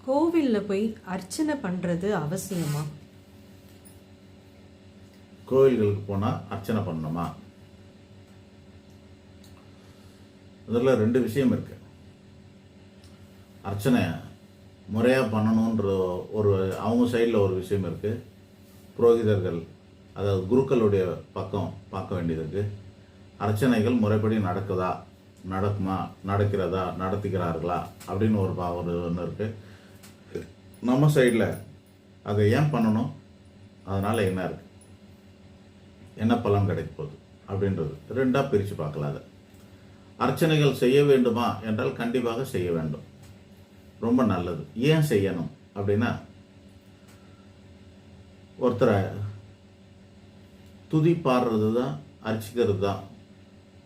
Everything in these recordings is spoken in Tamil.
கோவிலில் போய் அர்ச்சனை பண்ணுறது அவசியமா? கோவில்களுக்கு போனால் அர்ச்சனை பண்ணணுமா? இதில் ரெண்டு விஷயம் இருக்கு. அர்ச்சனை முறையாக பண்ணணுன்ற ஒரு அவங்க சைடில் ஒரு விஷயம் இருக்குது. புரோகிதர்கள் அதாவது குருக்களுடைய பக்கம் பார்க்க வேண்டியது இருக்குது. அர்ச்சனைகள் முறைப்படி நடக்குமா, நடக்கிறதா, நடத்திக்கிறார்களா அப்படின்னு ஒரு ஒன்று இருக்குது. நம்ம சைடில் அதை ஏன் பண்ணணும், அதனால் என்ன இருக்குது, என்ன பலன் கிடைக்க போகுது அப்படின்றது ரெண்டாக பிரித்து பார்க்கலாம். அதை அர்ச்சனைகள் செய்ய வேண்டுமா என்றால் கண்டிப்பாக செய்ய வேண்டும், ரொம்ப நல்லது. ஏன் செய்யணும் அப்படின்னா, ஒருத்தரை துதி பாடுறது தான், அர்ச்சிக்கிறது தான்,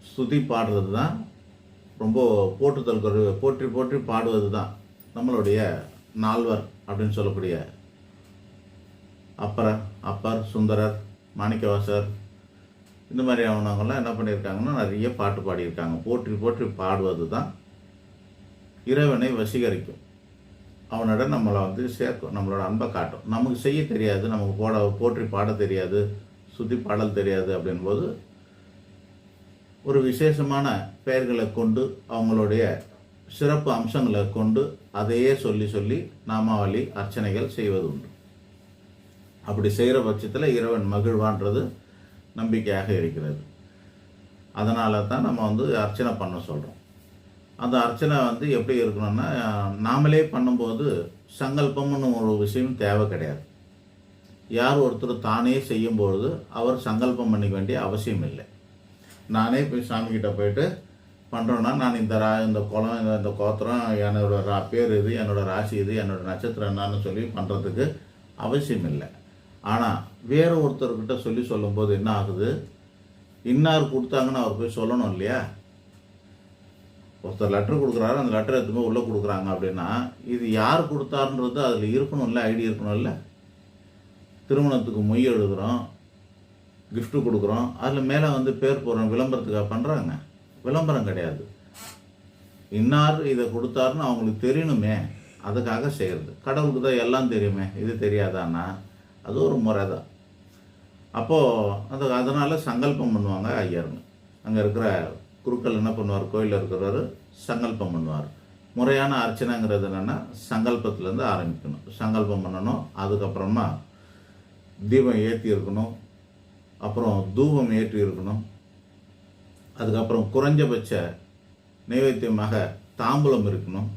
ஸ்துதி பாடுறது தான், ரொம்ப போற்றி போற்றி பாடுவது தான் நம்மளுடைய நால்வர் அப்படின்னு சொல்லக்கூடிய அப்பர், சுந்தரர், மாணிக்கவாசர் இந்த மாதிரி ஆனவங்களாம் என்ன பண்ணியிருக்காங்கன்னா நிறைய பாட்டு பாடியிருக்காங்க. போற்றி போற்றி பாடுவது தான் இறைவனை வசீகரிக்கும், அவனோட நம்மளை சேர்க்கும், நம்மளோட அன்பை காட்டும். நமக்கு செய்ய தெரியாது, நமக்கு போற்றி பாட தெரியாது, சுத்தி பாடல் தெரியாது அப்படின்போது ஒரு விசேஷமான பெயர்களை கொண்டு அவங்களுடைய சிறப்பு அம்சங்களை கொண்டு அதையே சொல்லி சொல்லி நாமாவளி அர்ச்சனைகள் செய்வது உண்டு. அப்படி செய்கிற பட்சத்தில் இறைவன் மகிழ்வான்றது நம்பிக்கையாக இருக்கிறது. அதனால தான் நம்ம அர்ச்சனை பண்ண சொல்கிறோம். அந்த அர்ச்சனை எப்படி இருக்கணும்னா, நாமளே பண்ணும்போது சங்கல்பம்னு ஒரு விஷயம் தேவை கிடையாது. யார் ஒருத்தர் தானே செய்யும்பொழுது அவர் சங்கல்பம் பண்ணிக்க வேண்டிய அவசியம் இல்லை. நானே போய் சாமிக்கிட்ட போயிட்டு பண்ணுறோன்னா, நான் இந்த குளம், இந்த கோத்திரம், என்னோட பேர் இது, என்னோட ராசி இது, என்னோட நட்சத்திரம் என்னன்னு சொல்லி பண்ணுறதுக்கு அவசியம் இல்லை. ஆனால் வேறு ஒருத்தர்கிட்ட சொல்லும்போது என்ன ஆகுது, இன்னார் கொடுத்தாங்கன்னு அவர் போய் சொல்லணும் இல்லையா? ஒருத்தர் லெட்டர் கொடுக்குறாரு, அந்த லெட்டர் எடுத்துமே உள்ளே கொடுக்குறாங்க அப்படின்னா, இது யார் கொடுத்தாருன்றது அதில் இருக்கணும்ல, ஐடியா இருக்கணும்ல. திருமணத்துக்கு மொய் எழுதுகிறோம், கிஃப்ட்டு கொடுக்குறோம், அதில் மேலே பேர் போடுறோம், விளம்பரத்துக்காக பண்ணுறாங்க. விளம்பரம் கிடையாது, இன்னார் இதை கொடுத்தாருன்னு அவங்களுக்கு தெரியணுமே, அதுக்காக செய்கிறது. கடவுளுக்கு தான் எல்லாம் தெரியுமே, இது தெரியாதான்னா அது ஒரு முறை தான். அப்போது அதனால் சங்கல்பம் பண்ணுவாங்க ஐயருங்க. அங்கே இருக்கிற குருக்கள் என்ன பண்ணுவார், கோயிலில் இருக்கிறவர் சங்கல்பம் பண்ணுவார். முறையான அர்ச்சனைங்கிறது என்னென்னா, சங்கல்பத்துலேருந்து ஆரம்பிக்கணும், சங்கல்பம் பண்ணணும். அதுக்கப்புறமா தீபம் ஏற்றி இருக்கணும், அப்புறம் தூபம் ஏற்றி இருக்கணும். அதுக்கப்புறம் குறைஞ்சபட்ச நைவேத்தியமாக தாம்பூலம் இருக்கணும்.